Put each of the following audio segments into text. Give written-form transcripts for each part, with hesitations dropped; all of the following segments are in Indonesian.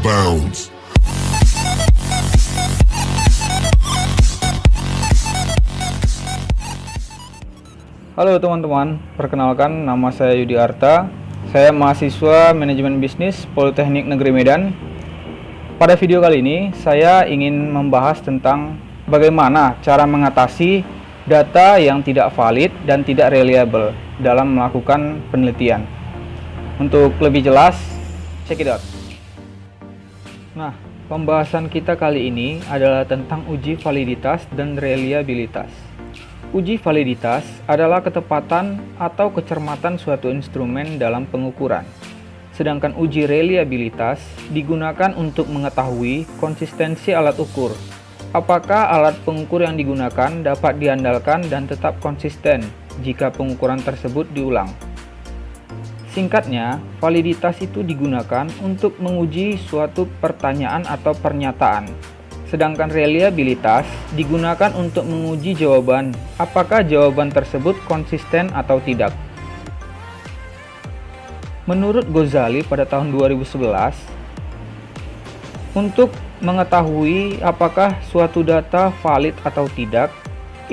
bounds. Halo teman-teman, perkenalkan nama saya Yudi Arta. Saya mahasiswa Manajemen Bisnis Politeknik Negeri Medan. Pada video kali ini, saya ingin membahas tentang bagaimana cara mengatasi data yang tidak valid dan tidak reliable dalam melakukan penelitian. Untuk lebih jelas, check it out. Nah, pembahasan kita kali ini adalah tentang uji validitas dan reliabilitas. Uji validitas adalah ketepatan atau kecermatan suatu instrumen dalam pengukuran. Sedangkan uji reliabilitas digunakan untuk mengetahui konsistensi alat ukur. Apakah alat pengukur yang digunakan dapat diandalkan dan tetap konsisten jika pengukuran tersebut diulang. Singkatnya, validitas itu digunakan untuk menguji suatu pertanyaan atau pernyataan. Sedangkan reliabilitas digunakan untuk menguji jawaban, apakah jawaban tersebut konsisten atau tidak. Menurut Ghazali pada tahun 2011, untuk mengetahui apakah suatu data valid atau tidak,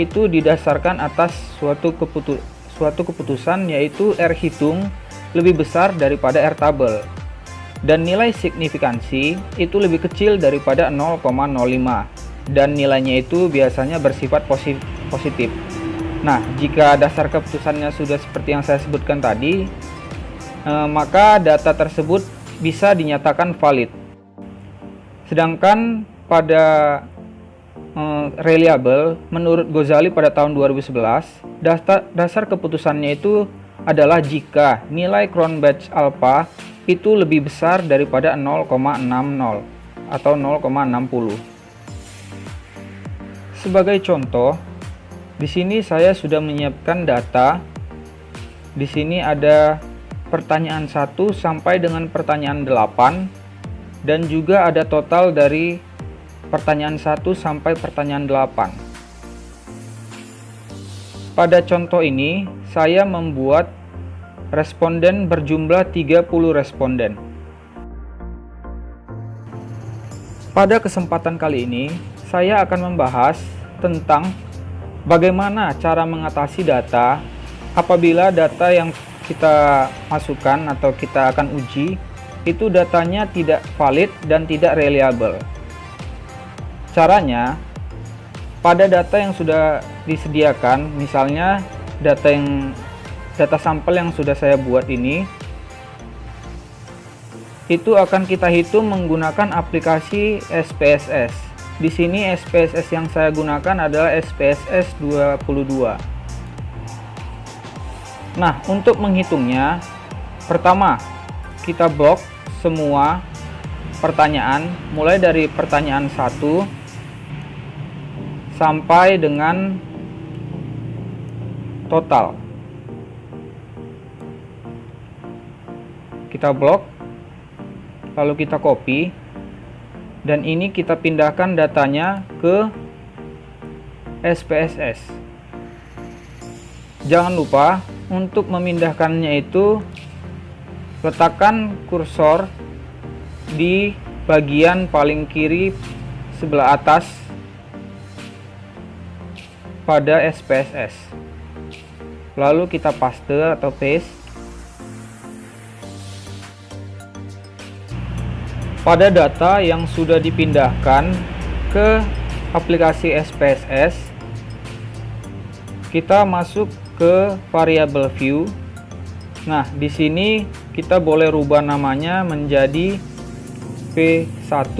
itu didasarkan atas suatu keputusan, yaitu R hitung lebih besar daripada R tabel. Dan nilai signifikansi itu lebih kecil daripada 0,05 dan nilainya itu biasanya bersifat positif. Nah, jika dasar keputusannya sudah seperti yang saya sebutkan tadi, maka data tersebut bisa dinyatakan valid. Sedangkan pada reliable, menurut Ghazali pada tahun 2011, dasar keputusannya itu adalah jika nilai Cronbach alpha itu lebih besar daripada 0,60 atau 0,60. Sebagai contoh, di sini saya sudah menyiapkan data. Di sini ada pertanyaan 1 sampai dengan pertanyaan 8 dan juga ada total dari pertanyaan 1 sampai pertanyaan 8. Pada contoh ini, saya membuat responden berjumlah 30 responden. Pada kesempatan kali ini, saya akan membahas tentang bagaimana cara mengatasi data apabila data yang kita masukkan atau kita akan uji itu datanya tidak valid dan tidak reliable. Caranya, pada data yang sudah disediakan, misalnya data sampel yang sudah saya buat ini, itu akan kita hitung menggunakan aplikasi SPSS. Di sini SPSS yang saya gunakan adalah SPSS 22. Nah, untuk menghitungnya, pertama kita blok semua pertanyaan mulai dari pertanyaan 1 sampai dengan total. Kita blok, lalu kita copy, dan ini kita pindahkan datanya ke SPSS. Jangan lupa untuk memindahkannya itu letakkan kursor di bagian paling kiri sebelah atas pada SPSS. Lalu kita paste atau paste. Pada data yang sudah dipindahkan ke aplikasi SPSS, kita masuk ke variable view. Nah, di sini kita boleh rubah namanya menjadi P1,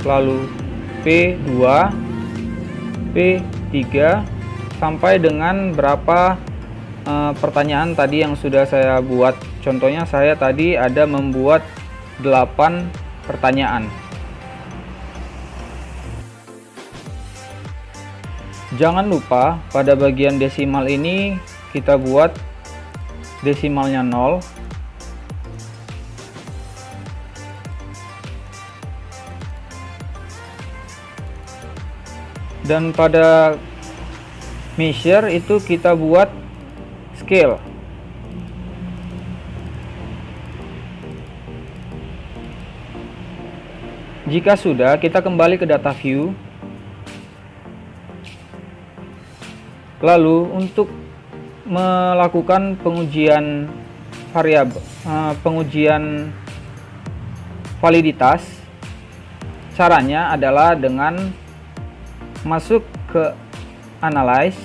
lalu P2, P3 sampai dengan berapa pertanyaan tadi yang sudah saya buat. Contohnya saya tadi ada membuat 8 pertanyaan. Jangan lupa pada bagian desimal ini kita buat desimalnya 0. Dan pada measure itu kita buat scale. Jika sudah, kita kembali ke data view. Lalu untuk melakukan pengujian variabel, pengujian validitas, caranya adalah dengan masuk ke Analyze,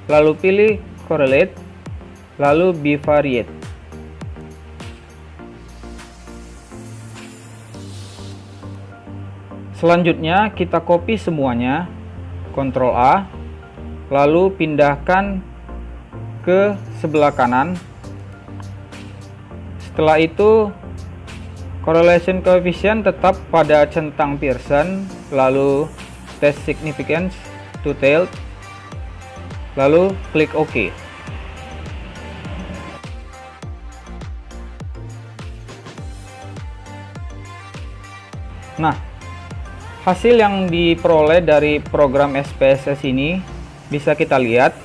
lalu pilih Correlate, lalu Bivariate. Selanjutnya kita copy semuanya, Ctrl A, lalu pindahkan ke sebelah kanan. Setelah itu correlation coefficient tetap pada centang Pearson, lalu test significance to tailed, lalu klik OK. Nah, hasil yang diperoleh dari program SPSS ini bisa kita lihat.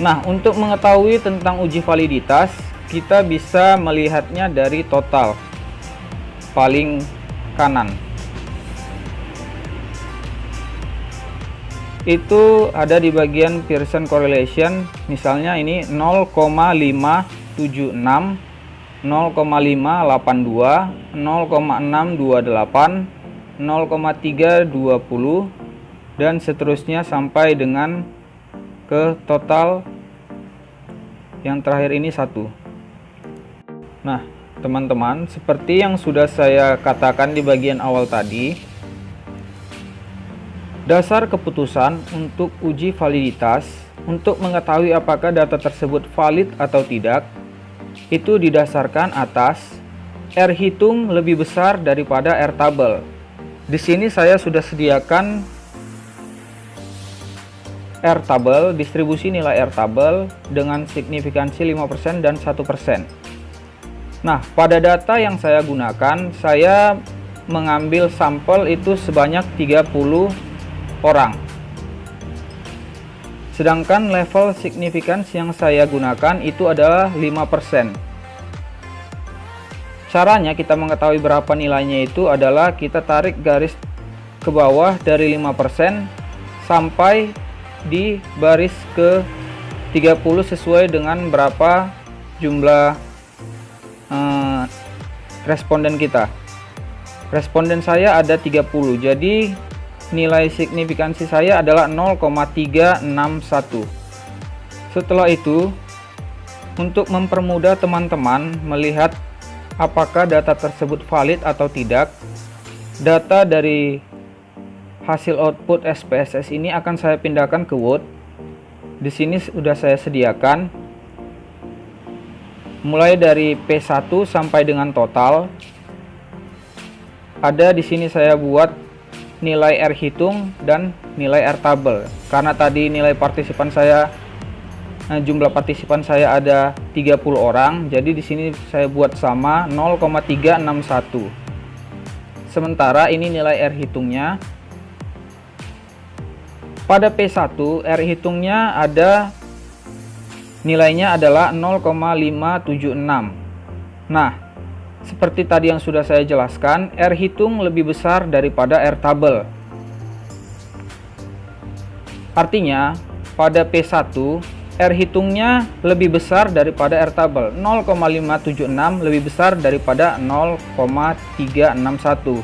Nah, untuk mengetahui tentang uji validitas, kita bisa melihatnya dari total paling kanan. Itu ada di bagian Pearson correlation, misalnya ini 0,576, 0,582, 0,628, 0,320, dan seterusnya sampai dengan ke total yang terakhir ini 1. Nah, teman-teman, seperti yang sudah saya katakan di bagian awal tadi, dasar keputusan untuk uji validitas untuk mengetahui apakah data tersebut valid atau tidak itu didasarkan atas R hitung lebih besar daripada R tabel. Di sini saya sudah sediakan R tabel, distribusi nilai R tabel dengan signifikansi 5% dan 1%. Nah, pada data yang saya gunakan, saya mengambil sampel itu sebanyak 30 orang. Sedangkan level signifikansi yang saya gunakan itu adalah 5%. Caranya kita mengetahui berapa nilainya itu adalah kita tarik garis ke bawah dari 5% sampai di baris ke 30 sesuai dengan berapa jumlah responden kita. Responden saya ada 30, jadi nilai signifikansi saya adalah 0,361. Setelah itu, untuk mempermudah teman-teman melihat apakah data tersebut valid atau tidak, data dari hasil output SPSS ini akan saya pindahkan ke Word. Di sini sudah saya sediakan mulai dari P1 sampai dengan total. Ada di sini saya buat nilai R hitung dan nilai R tabel. Karena tadi nilai partisipan saya, jumlah partisipan saya ada 30 orang, jadi di sini saya buat sama 0,361. Sementara ini nilai R hitungnya. Pada P1 R hitungnya ada nilainya adalah 0,576. Nah, seperti tadi yang sudah saya jelaskan, R hitung lebih besar daripada R tabel. Artinya, pada P1, R hitungnya lebih besar daripada R tabel. 0,576 lebih besar daripada 0,361.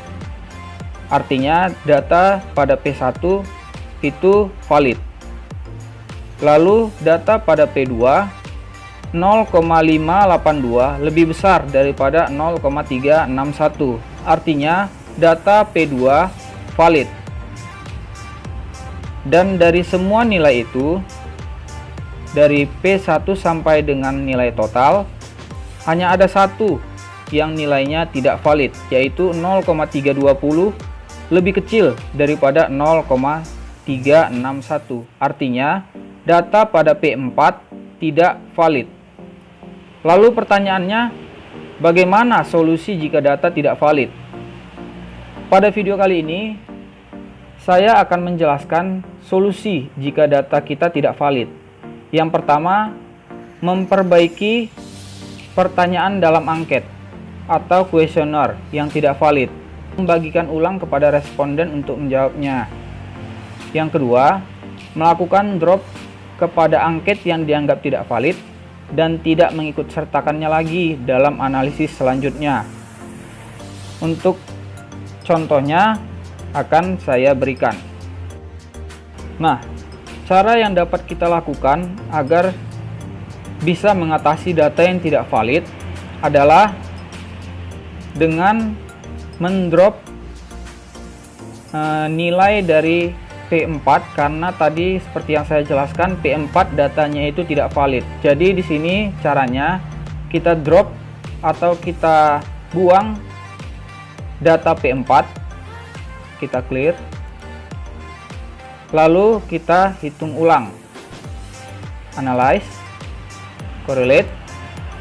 Artinya, data pada P1 itu valid. Lalu, data pada P2, 0,582 lebih besar daripada 0,361. Artinya data P2 valid. Dan dari semua nilai itu, dari P1 sampai dengan nilai total, hanya ada satu yang nilainya tidak valid, yaitu 0,320 lebih kecil daripada 0,361. Artinya data pada P4 tidak valid. Lalu pertanyaannya, bagaimana solusi jika data tidak valid? Pada video kali ini, saya akan menjelaskan solusi jika data kita tidak valid. Yang pertama, memperbaiki pertanyaan dalam angket atau kuesioner yang tidak valid. membagikan ulang kepada responden untuk menjawabnya. Yang kedua, melakukan drop kepada angket yang dianggap tidak valid dan tidak mengikut sertakannya lagi dalam analisis selanjutnya. Untuk contohnya akan saya berikan. Nah, cara yang dapat kita lakukan agar bisa mengatasi data yang tidak valid adalah dengan mendrop nilai dari P4, karena tadi seperti yang saya jelaskan P4 datanya itu tidak valid. Jadi di sini caranya kita drop atau kita buang data P4, kita clear, lalu kita hitung ulang, analyze, correlate,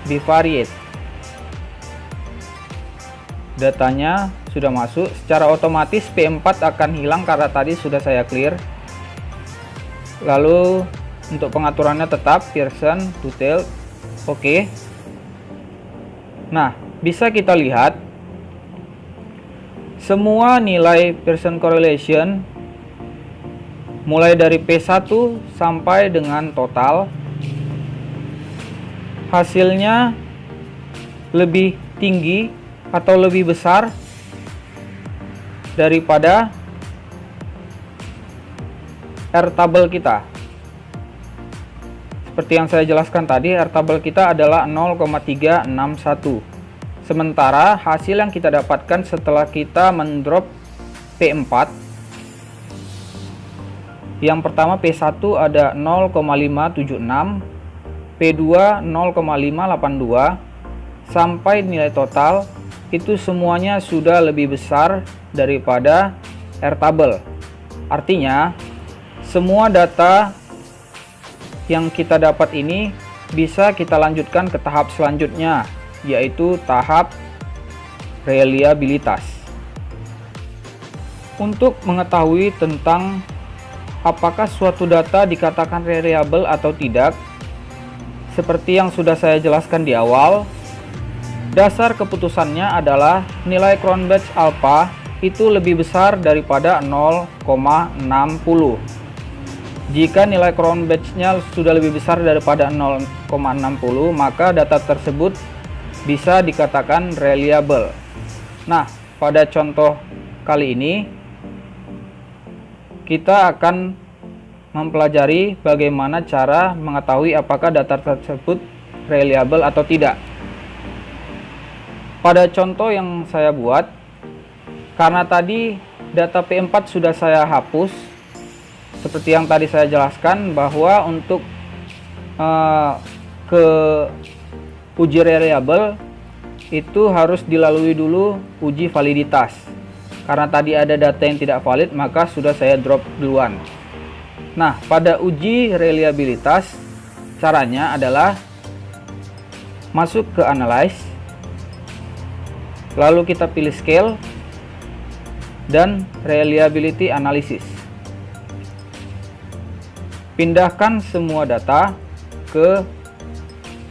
bivariate. Datanya sudah masuk, secara otomatis P4 akan hilang karena tadi sudah saya clear. Lalu untuk pengaturannya tetap Pearson, detail, oke. Nah, bisa kita lihat semua nilai Pearson correlation mulai dari P1 sampai dengan total hasilnya lebih tinggi atau lebih besar daripada R-table kita. Seperti yang saya jelaskan tadi, R-table kita adalah 0,361. Sementara hasil yang kita dapatkan setelah kita mendrop P4, yang pertama P1 ada 0,576, P2 0,582, sampai nilai total itu semuanya sudah lebih besar daripada R-table. Artinya semua data yang kita dapat ini bisa kita lanjutkan ke tahap selanjutnya, yaitu tahap reliabilitas. Untuk mengetahui tentang apakah suatu data dikatakan reliable atau tidak, seperti yang sudah saya jelaskan di awal, dasar keputusannya adalah nilai Cronbach's alpha itu lebih besar daripada 0,60. Jika nilai Cronbach's-nya sudah lebih besar daripada 0,60, maka data tersebut bisa dikatakan reliable. Nah, pada contoh kali ini kita akan mempelajari bagaimana cara mengetahui apakah data tersebut reliable atau tidak. Pada contoh yang saya buat, karena tadi data P4 sudah saya hapus, seperti yang tadi saya jelaskan bahwa untuk ke uji reliable itu harus dilalui dulu uji validitas. Karena tadi ada data yang tidak valid, maka sudah saya drop duluan. Nah, pada uji reliabilitas caranya adalah masuk ke analyze, lalu kita pilih scale dan reliability analysis. Pindahkan semua data ke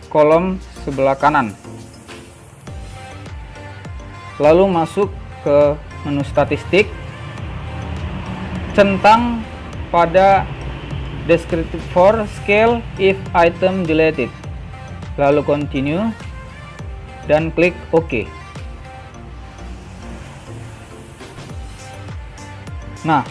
kolom sebelah kanan. Lalu masuk ke menu statistik, centang pada descriptive for scale if item deleted. Lalu continue dan klik OK. Nah,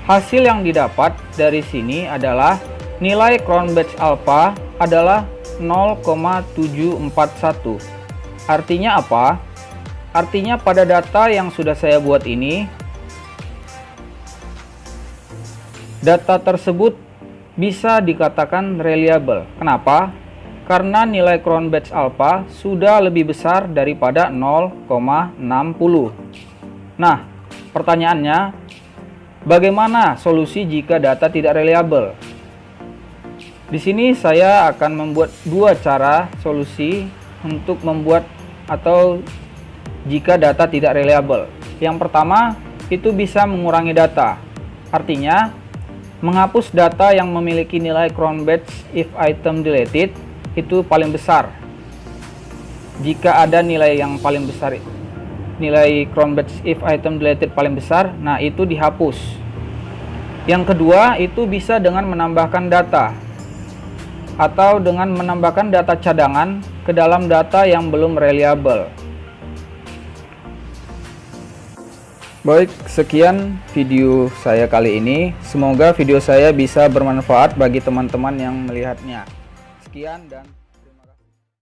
hasil yang didapat dari sini adalah nilai Cronbach's alpha adalah 0,741. Artinya apa? Artinya pada data yang sudah saya buat ini, data tersebut bisa dikatakan reliable. Kenapa? Karena nilai Cronbach's alpha sudah lebih besar daripada 0,60. Nah, pertanyaannya, bagaimana solusi jika data tidak reliable? Di sini saya akan membuat dua cara solusi untuk membuat atau jika data tidak reliable. Yang pertama, itu bisa mengurangi data. Artinya, menghapus data yang memiliki nilai Cronbach's if item deleted itu paling besar. Jika ada nilai yang paling besar nilai cron batch if item deleted paling besar, nah itu dihapus. Yang kedua itu bisa dengan menambahkan data atau dengan menambahkan data cadangan ke dalam data yang belum reliable. Baik, sekian video saya kali ini. Semoga video saya bisa bermanfaat bagi teman-teman yang melihatnya. Sekian dan